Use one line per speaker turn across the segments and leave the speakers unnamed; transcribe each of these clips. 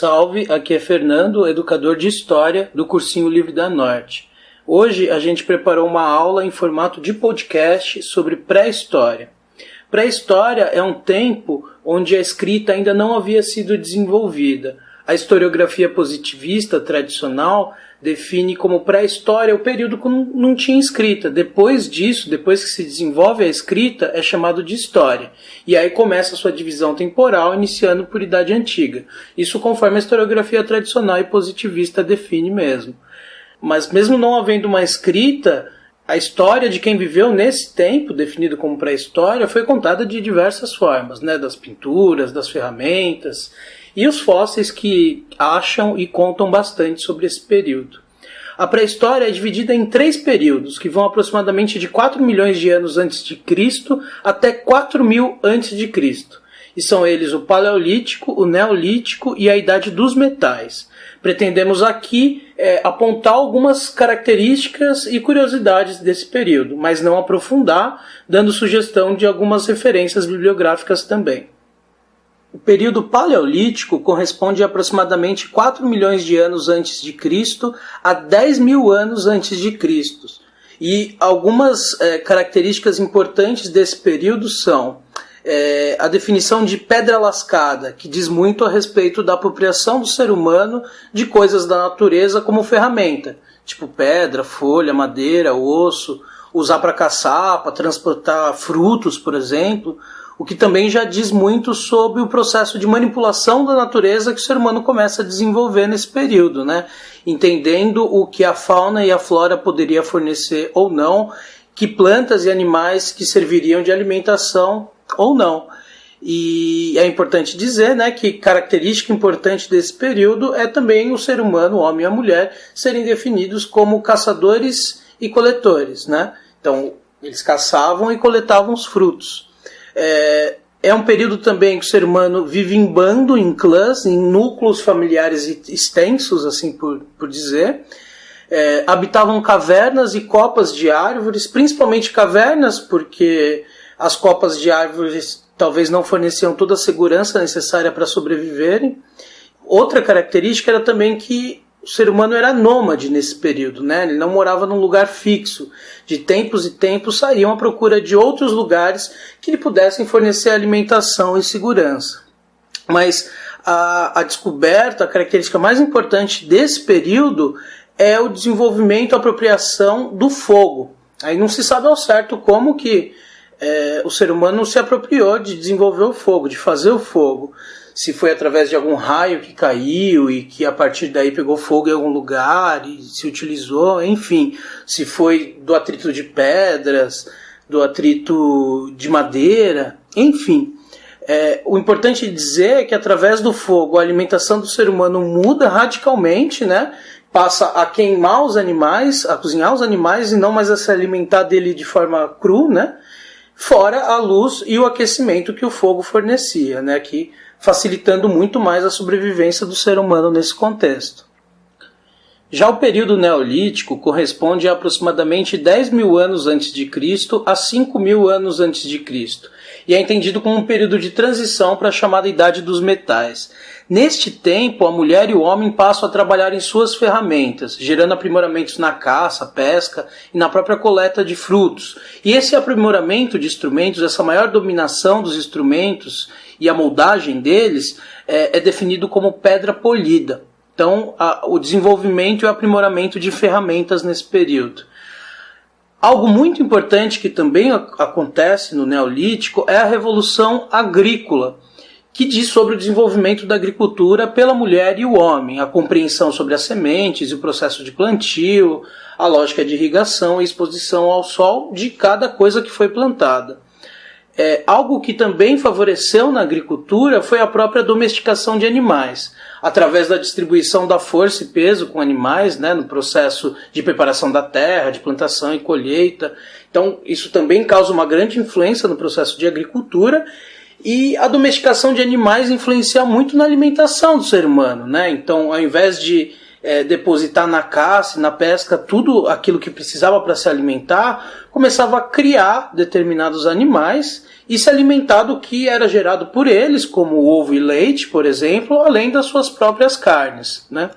salve, aqui é Fernando, educador de História do Cursinho Livre da Norte. Hoje a gente preparou uma aula em formato de podcast sobre pré-história. Pré-história é um tempo onde a escrita ainda não havia sido desenvolvida. A historiografia positivista tradicional define como pré-história o período quando não tinha escrita. Depois disso, depois que se desenvolve a escrita, é chamado de história. E aí começa a sua divisão temporal, iniciando por Idade Antiga. Isso conforme a historiografia tradicional e positivista define mesmo. Mas mesmo não havendo uma escrita, a história de quem viveu nesse tempo, definido como pré-história, foi contada de diversas formas, né? Das pinturas, das ferramentas e os fósseis que acham e contam bastante sobre esse período. A pré-história é dividida em 3 períodos, que vão aproximadamente de 4 milhões de anos antes de Cristo até 4.000 antes de Cristo. E são eles o Paleolítico, o Neolítico e a Idade dos Metais. Pretendemos aqui apontar algumas características e curiosidades desse período, mas não aprofundar, dando sugestão de algumas referências bibliográficas também. O período Paleolítico corresponde a aproximadamente 4 milhões de anos antes de Cristo a 10 mil anos antes de Cristo. E algumas características importantes desse período são a definição de pedra lascada, que diz muito a respeito da apropriação do ser humano de coisas da natureza como ferramenta, tipo pedra, folha, madeira, osso, usar para caçar, para transportar frutos, por exemplo, o que também já diz muito sobre o processo de manipulação da natureza que o ser humano começa a desenvolver nesse período, né? Entendendo o que a fauna e a flora poderia fornecer ou não, que plantas e animais que serviriam de alimentação ou não. E é importante dizer, né, que característica importante desse período é também o ser humano, o homem e a mulher, serem definidos como caçadores e coletores, né? Então, eles caçavam e coletavam os frutos. É um período também que o ser humano vive em bando, em clãs, em núcleos familiares extensos, assim por dizer. Habitavam cavernas e copas de árvores, principalmente cavernas, porque as copas de árvores talvez não forneciam toda a segurança necessária para sobreviverem. Outra característica era também que o ser humano era nômade nesse período, né? Ele não morava num lugar fixo. De tempos e tempos saíam à procura de outros lugares que lhe pudessem fornecer alimentação e segurança. Mas a descoberta, a característica mais importante desse período é o desenvolvimento e apropriação do fogo. Aí não se sabe ao certo como que o ser humano se apropriou de desenvolver o fogo, de fazer o fogo. Se foi através de algum raio que caiu e que a partir daí pegou fogo em algum lugar e se utilizou, enfim. Se foi do atrito de pedras, do atrito de madeira, enfim. O importante dizer é que através do fogo a alimentação do ser humano muda radicalmente, né? Passa a queimar os animais, a cozinhar os animais e não mais a se alimentar dele de forma cru, né? Fora a luz e o aquecimento que o fogo fornecia, né? Que facilitando muito mais a sobrevivência do ser humano nesse contexto. Já o período neolítico corresponde a aproximadamente 10 mil anos antes de Cristo a 5 mil anos antes de Cristo, e é entendido como um período de transição para a chamada Idade dos Metais. Neste tempo, a mulher e o homem passam a trabalhar em suas ferramentas, gerando aprimoramentos na caça, pesca e na própria coleta de frutos. E esse aprimoramento de instrumentos, essa maior dominação dos instrumentos e a moldagem deles é definido como pedra polida. Então, o desenvolvimento e o aprimoramento de ferramentas nesse período. Algo muito importante que também acontece no Neolítico é a Revolução Agrícola, que diz sobre o desenvolvimento da agricultura pela mulher e o homem, a compreensão sobre as sementes e o processo de plantio, a lógica de irrigação e exposição ao sol de cada coisa que foi plantada. Algo que também favoreceu na agricultura foi a própria domesticação de animais, através da distribuição da força e peso com animais, né, no processo de preparação da terra, de plantação e colheita. Então, isso também causa uma grande influência no processo de agricultura, e a domesticação de animais influencia muito na alimentação do ser humano, né? Então, ao invés de depositar na caça, na pesca, tudo aquilo que precisava para se alimentar, começava a criar determinados animais e se alimentar do que era gerado por eles, como ovo e leite, por exemplo, além das suas próprias carnes, né?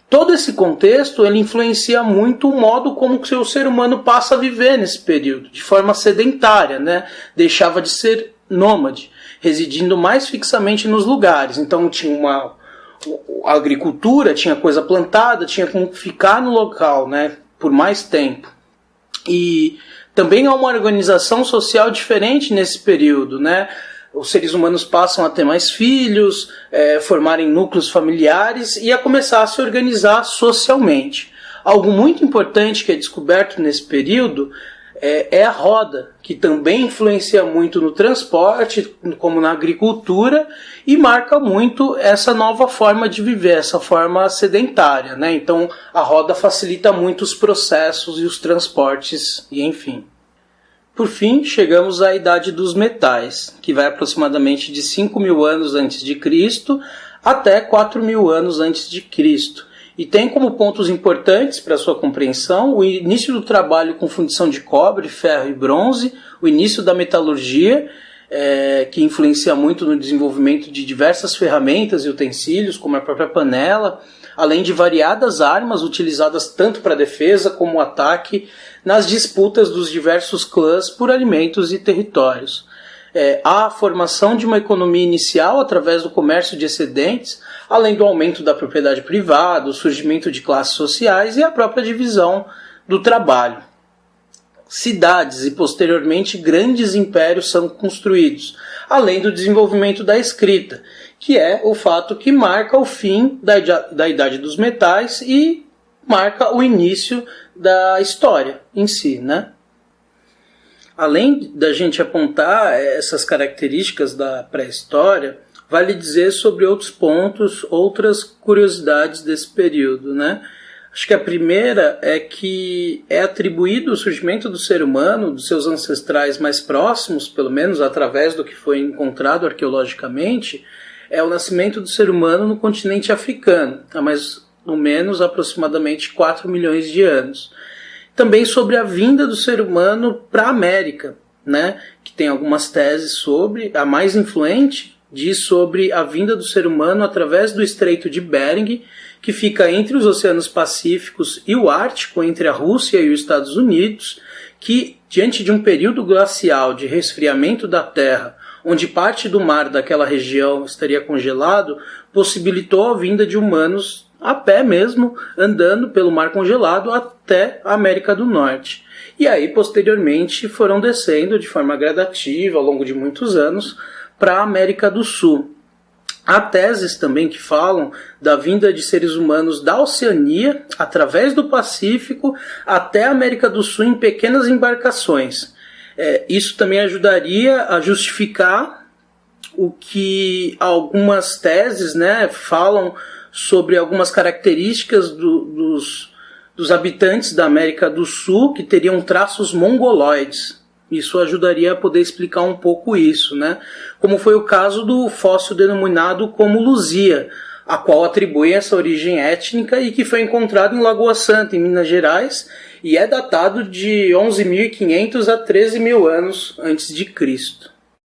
Todo esse contexto ele influencia muito o modo como que o ser humano passa a viver nesse período, de forma sedentária, né? Deixava de ser nômade, residindo mais fixamente nos lugares. Então tinha a agricultura, tinha coisa plantada, tinha como ficar no local, né? Por mais tempo. E também há uma organização social diferente nesse período, né? Os seres humanos passam a ter mais filhos, formarem núcleos familiares e a começar a se organizar socialmente. Algo muito importante que é descoberto nesse período é a roda, que também influencia muito no transporte, como na agricultura, e marca muito essa nova forma de viver, essa forma sedentária, né? Então a roda facilita muito os processos e os transportes, e enfim. Por fim, chegamos à Idade dos Metais, que vai aproximadamente de 5.000 anos antes de Cristo até 4.000 anos antes de Cristo. E tem como pontos importantes para sua compreensão o início do trabalho com fundição de cobre, ferro e bronze, o início da metalurgia, que influencia muito no desenvolvimento de diversas ferramentas e utensílios, como a própria panela, além de variadas armas utilizadas tanto para defesa como ataque nas disputas dos diversos clãs por alimentos e territórios. Há a formação de uma economia inicial através do comércio de excedentes, além do aumento da propriedade privada, o surgimento de classes sociais e a própria divisão do trabalho. Cidades e, posteriormente, grandes impérios são construídos, além do desenvolvimento da escrita, que é o fato que marca o fim da Idade dos Metais e marca o início da história em si, né? Além da gente apontar essas características da pré-história, vale dizer sobre outros pontos, outras curiosidades desse período, né? Acho que a primeira é que é atribuído o surgimento do ser humano, dos seus ancestrais mais próximos, pelo menos através do que foi encontrado arqueologicamente, é o nascimento do ser humano no continente africano, há mais ou menos aproximadamente 4 milhões de anos. Também sobre a vinda do ser humano para a América, né? Que tem algumas teses sobre, a mais influente diz sobre a vinda do ser humano através do Estreito de Bering, que fica entre os oceanos Pacíficos e o Ártico, entre a Rússia e os Estados Unidos, que, diante de um período glacial de resfriamento da Terra, onde parte do mar daquela região estaria congelado, possibilitou a vinda de humanos a pé mesmo, andando pelo mar congelado até a América do Norte. E aí, posteriormente, foram descendo de forma gradativa, ao longo de muitos anos, para a América do Sul. Há teses também que falam da vinda de seres humanos da Oceania, através do Pacífico, até a América do Sul em pequenas embarcações. Isso também ajudaria a justificar o que algumas teses, né, falam sobre algumas características dos habitantes da América do Sul que teriam traços mongoloides. Isso ajudaria a poder explicar um pouco isso, né? Como foi o caso do fóssil denominado como Luzia, a qual atribui essa origem étnica e que foi encontrado em Lagoa Santa, em Minas Gerais, e é datado de 11.500 a 13.000 anos antes de Cristo.